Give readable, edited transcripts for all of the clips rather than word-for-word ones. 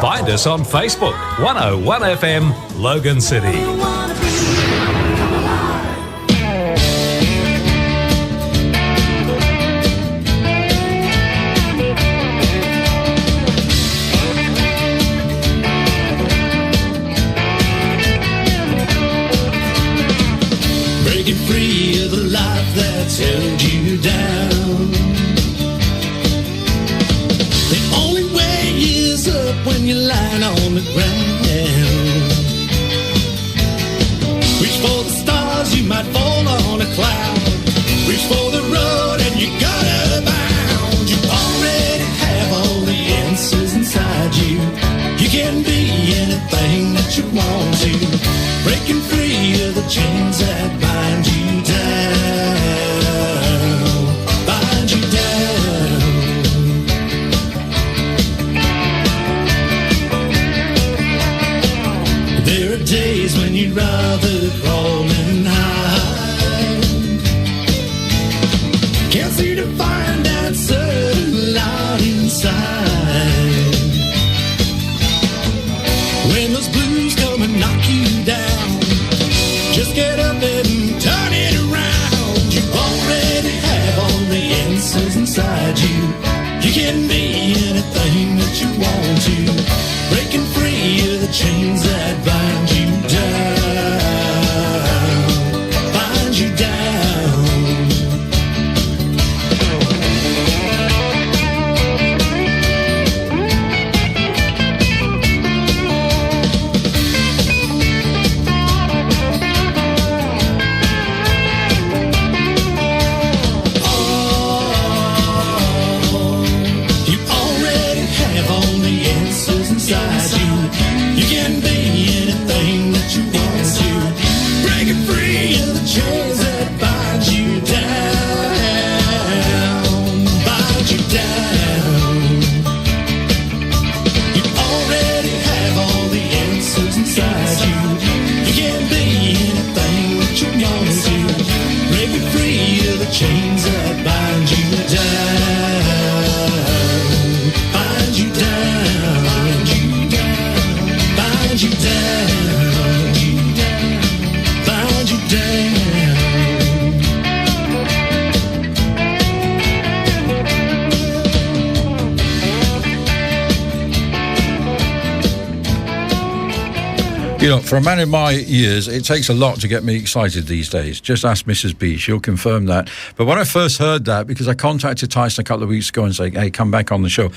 Find us on Facebook, 101 FM, Logan City. Free of the life that's held you down. The only way is up when you're lying on the ground. Reach for the stars, you might fall on a cloud. Reach for the road and you gotta bound. You already have all the answers inside you. You can be anything that you want to. Breaking free of the chains that bind you. Days when you'd rather crawl and hide. Can't seem to find answer loud inside. When those blues come and knock you down, just get up and turn it around. You already have all the answers inside you. You can be anything that you want to. Breaking free of the chains that bind you down. Bind you chains that bind you down. Bind you down. Bind you down. Bind you down. Bind you down. You know, for a man in my years, it takes a lot to get me excited these days. Just ask Mrs. B, she'll confirm that. But when I first heard that, because I contacted Tyson a couple of weeks ago and said, hey, come back on the show.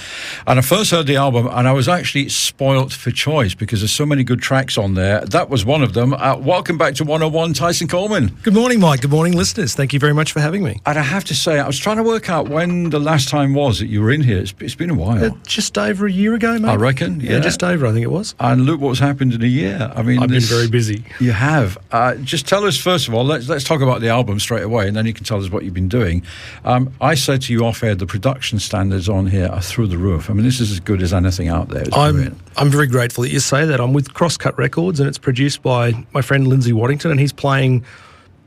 And I first heard the album, and I was actually spoilt for choice because there's so many good tracks on there. That was one of them. Welcome back to 101, Tyson Colman. Good morning, Mike. Good morning, listeners. Thank you very much for having me. And I have to say, I was trying to work out when the last time was that you were in here. It's been a while. Just over a year ago, mate. I reckon, yeah. Just over, I think it was. And look what's happened in a year. I mean, I've been very busy. You have. Just tell us, first of all, let's talk about the album straight away, and then you can tell us what you've been doing. I said to you off air, the production standards on here are through the roof. I mean, this is as good as anything out there. I'm very grateful that you say that. I'm with Crosscut Records, and it's produced by my friend Lindsay Waddington, and he's playing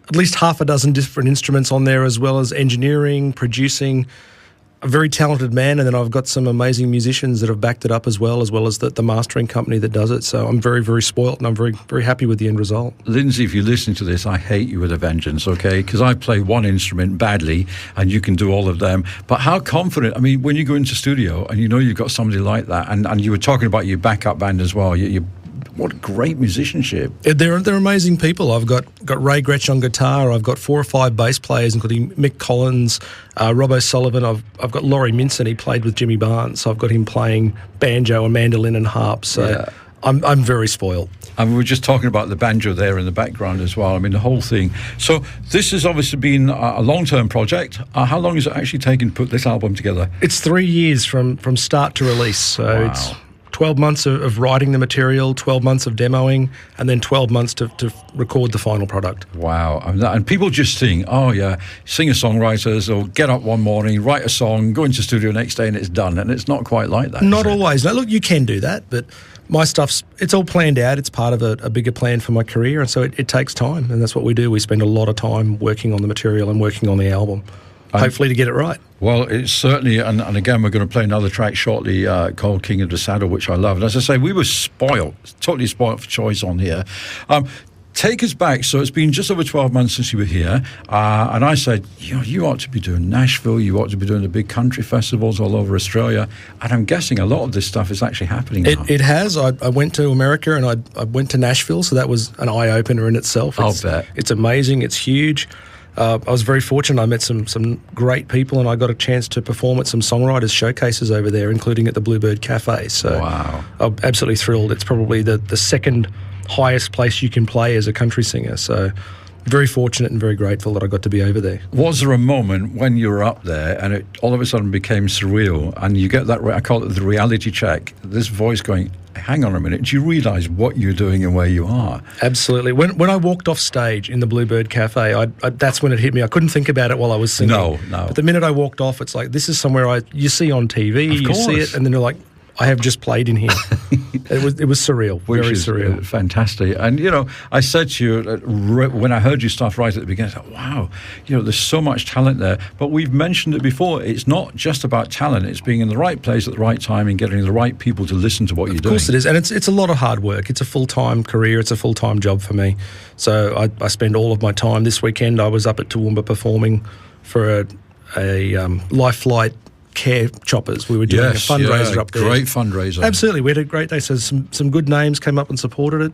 at least half a dozen different instruments on there, as well as engineering, producing. A very talented man, and then I've got some amazing musicians that have backed it up as well as the mastering company that does it. So I'm very, very spoilt, and I'm very, very happy with the end result. Lindsay, if you're listening to this, I hate you with a vengeance, okay? Because I play one instrument badly, and you can do all of them. But how confident, I mean, when you go into studio and you know you've got somebody like that, and you were talking about your backup band as well, what great musicianship. They're amazing people. I've got Ray Gretsch on guitar. I've got 4 or 5 bass players, including Mick Collins, Rob O'Sullivan. I've got Laurie Minson. He played with Jimmy Barnes, so I've got him playing banjo and mandolin and harp. So yeah. I'm very spoiled. And we were just talking about the banjo there in the background as well. I mean, the whole thing. So this has obviously been a long-term project. How long has it actually taken to put this album together? It's 3 years from start to release. So It's 12 months of writing the material, 12 months of demoing, and then 12 months to record the final product. Wow. And people just think, oh, yeah, singer-songwriters will get up one morning, write a song, go into the studio next day, and it's done. And it's not quite like that. Not always. No, look, you can do that, but my stuff's, it's all planned out. It's part of a bigger plan for my career, and so it takes time, and that's what we do. We spend a lot of time working on the material and working on the album. hopefully to get it right. Well, it's certainly, and again, we're going to play another track shortly called King of the Saddle, which I love. And as I say, we were spoiled, totally spoiled for choice on here. Take us back. So it's been just over 12 months since you were here. And I said, you ought to be doing Nashville. You ought to be doing the big country festivals all over Australia. And I'm guessing a lot of this stuff is actually happening now. It has. I went to America and I went to Nashville. So that was an eye-opener in itself. I'll bet. It's amazing. It's huge. I was very fortunate. I met some great people and I got a chance to perform at some songwriters showcases over there, including at the Bluebird Cafe. So wow. I'm absolutely thrilled. It's probably the second highest place you can play as a country singer. So very fortunate and very grateful that I got to be over there. Was there a moment when you were up there and it all of a sudden became surreal and you get that, I call it the reality check, this voice going, hang on a minute, do you realise what you're doing and where you are? Absolutely. When I walked off stage in the Bluebird Cafe, that's when it hit me. I couldn't think about it while I was singing. No. But the minute I walked off, it's like, this is somewhere you see on TV, Of course. see it, and then you're like, I have just played in here. It was surreal, very surreal. Fantastic. And, I said to you, when I heard you start right at the beginning, I thought, wow, there's so much talent there. But we've mentioned it before. It's not just about talent. It's being in the right place at the right time and getting the right people to listen to what you're doing. Of course it is. And it's a lot of hard work. It's a full-time career. It's a full-time job for me. So I spend all of my time. This weekend I was up at Toowoomba performing for a Life Flight Care Choppers. We were doing a fundraiser up there. Great fundraiser. Absolutely. We had a great day. So some good names came up and supported it.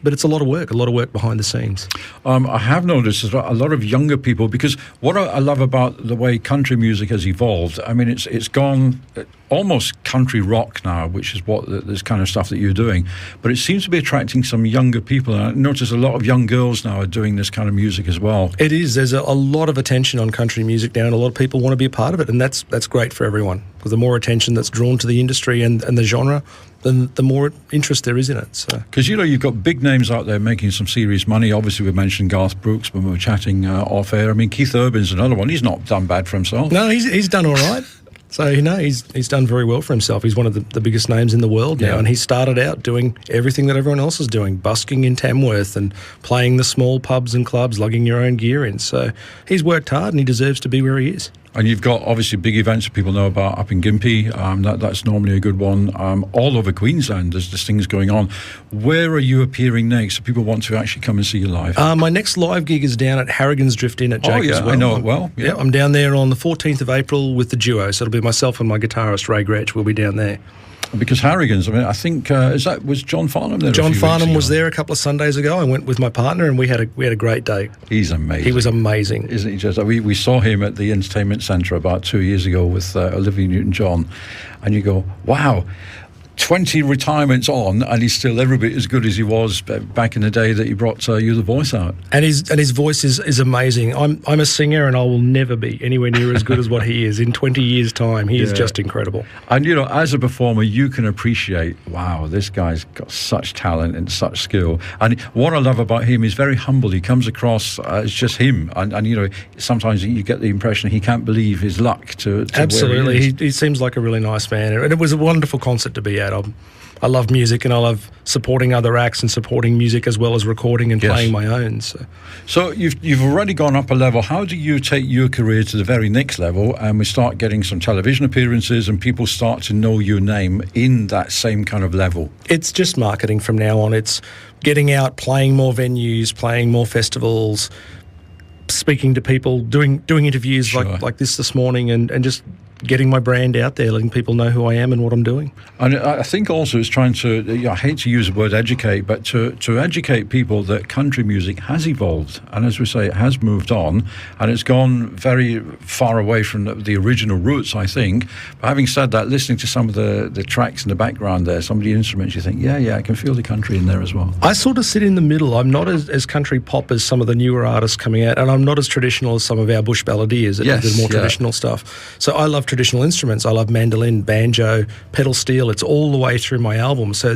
But it's a lot of work behind the scenes. I have noticed a lot of younger people, because what I love about the way country music has evolved, I mean, it's gone almost country rock now, which is what this kind of stuff that you're doing. But it seems to be attracting some younger people. And I notice a lot of young girls now are doing this kind of music as well. It is. There's a lot of attention on country music now, and a lot of people want to be a part of it. And that's great for everyone, because the more attention that's drawn to the industry and the genre, then the more interest there is in it. Because, you've got big names out there making some serious money. Obviously, we mentioned Garth Brooks when we were chatting off air. I mean, Keith Urban's another one. He's not done bad for himself. No, he's done all right. So, he's done very well for himself. He's one of the biggest names in the world now, and he started out doing everything that everyone else is doing, busking in Tamworth and playing the small pubs and clubs, lugging your own gear in. So he's worked hard and he deserves to be where he is. And you've got, obviously, big events that people know about up in Gympie. That's normally a good one. All over Queensland, there's things going on. Where are you appearing next if people want to actually come and see you live? My next live gig is down at Harrigan's Drift Inn at Jacobs Well. I know it well. Yeah, I'm down there on the 14th of April with the duo. So it'll be myself and my guitarist, Ray Gretsch, will be down there. Because Harrigan's, I mean, I think, was John Farnham there? John Farnham was there a couple of Sundays ago. I went with my partner and we had a great day. He's amazing. He was amazing. Isn't he just? We saw him at the Entertainment Centre about 2 years ago with Olivia Newton-John, and you go, wow, 20 retirements on, and he's still every bit as good as he was back in the day that he brought You the Voice out. And his voice is amazing. I'm a singer, and I will never be anywhere near as good as what he is. In 20 years' time, he is just incredible. And as a performer, you can appreciate, wow, this guy's got such talent and such skill. And what I love about him is very humble. He comes across as just him, and sometimes you get the impression he can't believe his luck to absolutely. Where he is. He seems like a really nice man, and it was a wonderful concert to be at. I love music, and I love supporting other acts and supporting music as well as recording and playing my own. So you've already gone up a level. How do you take your career to the very next level, and we start getting some television appearances and people start to know your name in that same kind of level? It's just marketing from now on. It's getting out, playing more venues, playing more festivals, speaking to people, doing interviews like this morning, and just getting my brand out there, letting people know who I am and what I'm doing. And I think also it's trying to, I hate to use the word educate, but to educate people that country music has evolved. And as we say, it has moved on, and it's gone very far away from the original roots, I think. But having said that, listening to some of the tracks in the background there, some of the instruments, you think, yeah, I can feel the country in there as well. I sort of sit in the middle. I'm not as country pop as some of the newer artists coming out, and I'm not as traditional as some of our bush balladeers that do the more traditional stuff. So I love traditional instruments. I love mandolin, banjo, pedal steel. It's all the way through my album. So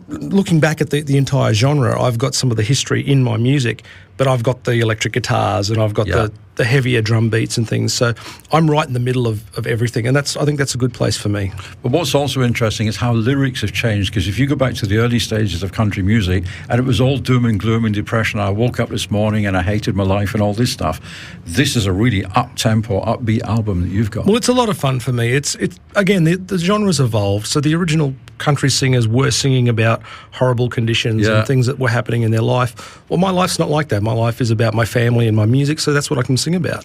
looking back at the entire genre, I've got some of the history in my music, but I've got the electric guitars and I've got Yeah. the heavier drum beats and things. So I'm right in the middle of everything, and I think that's a good place for me. But what's also interesting is how lyrics have changed, because if you go back to the early stages of country music, and it was all doom and gloom and depression, I woke up this morning and I hated my life and all this stuff. This is a really up-tempo, upbeat album that you've got. Well, it's a lot of fun for me. It's again, the genre's evolved. So the original country singers were singing about horrible conditions Yeah. and things that were happening in their life. Well, my life's not like that. My life is about my family and my music, so that's what I can sing about.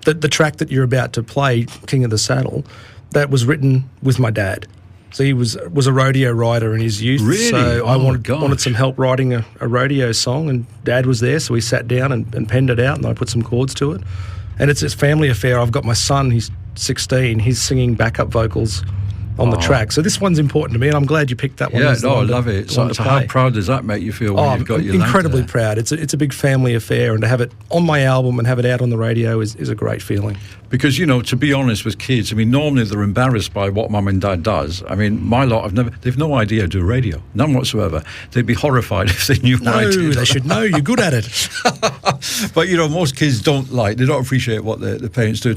The track that you're about to play, King of the Saddle, that was written with my dad. So he was a rodeo rider in his youth. Really? So I Oh, wanted some help writing a rodeo song, and Dad was there, so we sat down and penned it out, and I put some chords to it. And it's a family affair. I've got my son, he's 16, he's singing backup vocals on the track. So this one's important to me, and I'm glad you picked that one. Yeah, as the no, I one to- love it. the So, one to so how play. proud does that make you feel when you've got your lad incredibly there? proud. It's a big family affair, and to have it on my album and have it out on the radio is a great feeling. Because, you know, to be honest with kids, I mean, normally they're embarrassed by what mum and dad does. I mean, my lot, they've no idea how to do radio, none whatsoever. They'd be horrified if they knew what I No, did. they should know. You're good at it. But, you know, most kids they don't appreciate what the parents do.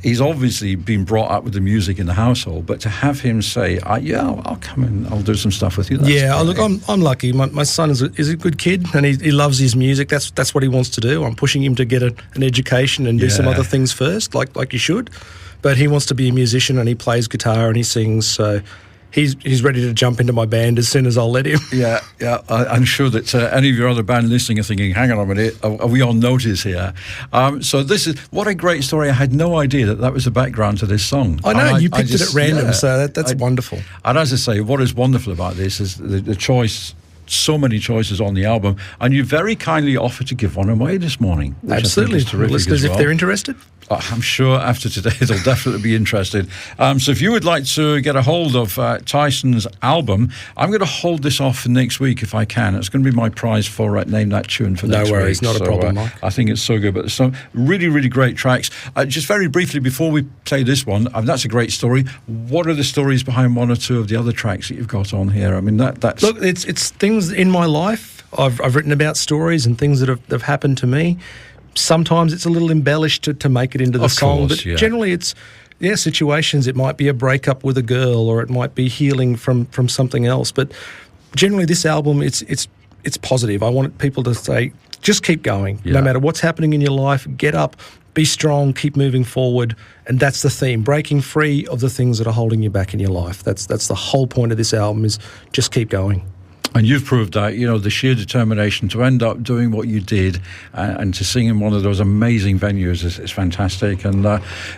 He's obviously been brought up with the music in the household, but to have him say, I'll come and I'll do some stuff with you. That's Yeah, great. look, I'm lucky. My son is a good kid, and he loves his music. That's what he wants to do. I'm pushing him to get an education and do some Yeah. other things first, like you should. But he wants to be a musician, and he plays guitar and he sings. So he's ready to jump into my band as soon as I'll let him. Yeah. I'm sure that any of your other band listening are thinking, hang on a minute, are we on notice here? So this is, what a great story. I had no idea that was the background to this song. I know, And you picked it at random, yeah. so that's wonderful. And as I say, what is wonderful about this is the choice, so many choices on the album, and you very kindly offered to give one away this morning. Which Absolutely. I think is terrific Listeners, as well. if they're interested. I'm sure after today they'll definitely be interested. So if you would like to get a hold of Tyson's album, I'm going to hold this off for next week if I can. It's going to be my prize for Name That Tune for next week. No worries, not a problem, Mike. I think it's so good. But there's some really, really great tracks. Just very briefly, before we play this one, that's a great story. What are the stories behind one or two of the other tracks that you've got on here? I mean, that's... Look, it's things in my life. I've written about stories and things that have happened to me. Sometimes it's a little embellished to make it into the Of song, course, but yeah. generally it's situations. It might be a breakup with a girl, or it might be healing from something else. But generally, this album it's positive. I want people to say, just keep going, Yeah. no matter what's happening in your life. Get up, be strong, keep moving forward, and that's the theme: breaking free of the things that are holding you back in your life. That's the whole point of this album: is just keep going. And you've proved that, you know, the sheer determination to end up doing what you did and to sing in one of those amazing venues is fantastic. And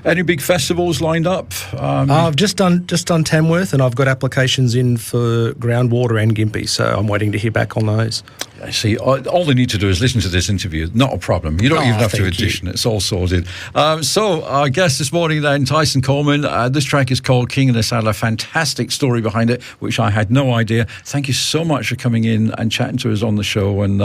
any big festivals lined up? I've just done Tamworth, and I've got applications in for Groundwater and Gympie, so I'm waiting to hear back on those. I see. All they need to do is listen to this interview. Not a problem. You don't even have to thank you. audition. It's all sorted. So our guest this morning then, Tyson Colman. This track is called King of the Saddle. A fantastic story behind it, which I had no idea. Thank you so much for coming in and chatting to us on the show. And,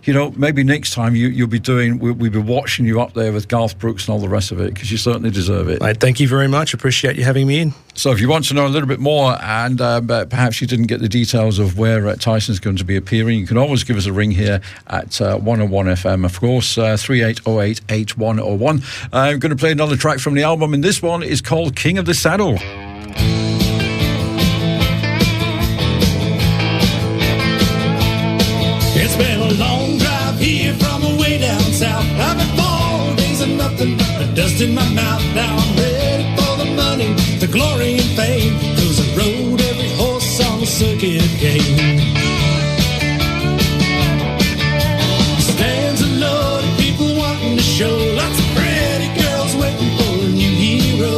you know, maybe next time we'll be watching you up there with Garth Brooks and all the rest of it, because you certainly deserve it. Mate, thank you very much. Appreciate you having me in. So if you want to know a little bit more, and perhaps you didn't get the details of where Tyson's going to be appearing, you can always give us a ring here at 101 FM, of course, 3808 8101. I'm going to play another track from the album, and this one is called King of the Saddle. It's been a long drive here from way down south. I've been 4 days and nothing but the dust in my mouth. Now I'm ready for the money, the glory and fame, 'cause I rode every horse on the circuit game. Stands a load of people wanting to show, lots of pretty girls waiting for a new hero.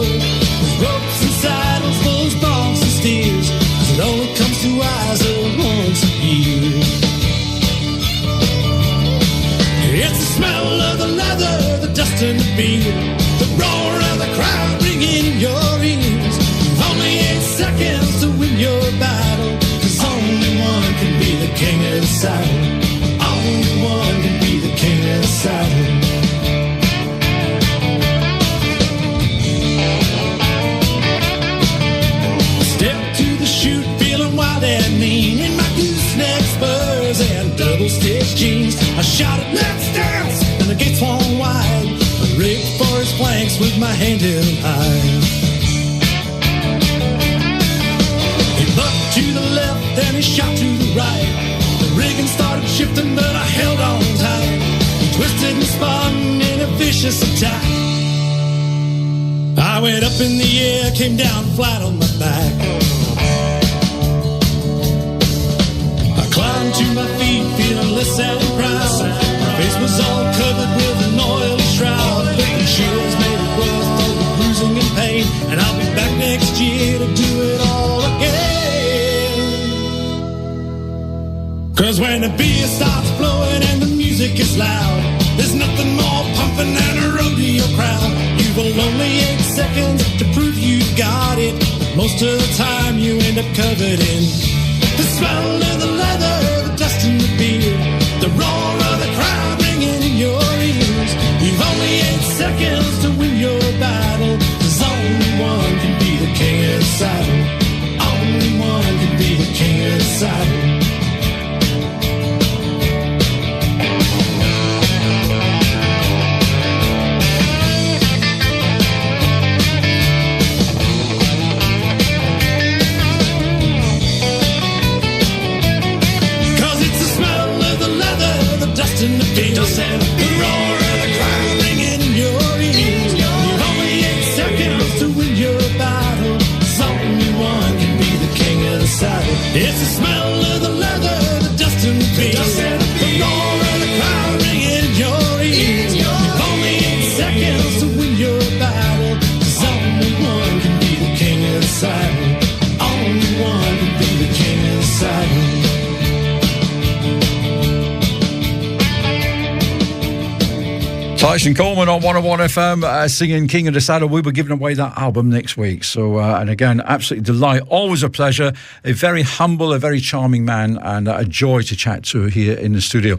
With ropes and saddles, those broncs and steers, 'cause it only comes to Isa once a year. It's the smell of the leather, the dust and the beer, the roar of the crowd ringing in your ears. Only 8 seconds to win your battle, 'cause only one can be the king of the saddle. Only one can be the king of the saddle. Step to the chute, feeling wild and mean, in my gooseneck spurs and double-stitch jeans. I shouted, let's dance, and the gates swung wide. I rigged for his flanks with my hand held high. He bucked to the left and he shot to the right. The rigging started shifting, but I held on tight. He twisted and spun in a vicious attack. I went up in the air, came down flat on my back. I climbed to my feet, feeling less and proud. My face was all covered with an oily shroud. But the chills made it worth all the bruising and pain. And I'll be back next year to do it all again. 'Cause when the beer starts flowing and the music is loud, there's nothing more pumping than a rodeo crowd. You've only 8 seconds to prove you got it. Most of the time you end up covered in the smell of the leather, the dust in the beer, the roar of the crowd ringing in your ears. You've only 8 seconds to win your battle. 'Cause only one can be the king of the saddle. Only one can be the king of the saddle. In the fields and the roar of the crowd ringing in your ears. You've only 8 seconds to win your battle. 'Cause only one can be the king of the saddle. It's the smell of the leather, the dust in the fields, and the roar of the crowd ringing in your ears. You've only 8 seconds to win your battle. 'Cause only one can be the king of the saddle. Only one can be the king of the saddle. Tyson Colman on 101 FM singing King of the Saddle. We were giving away that album next week. So, and again, absolutely delight. Always a pleasure. A very humble, a very charming man, and a joy to chat to here in the studio.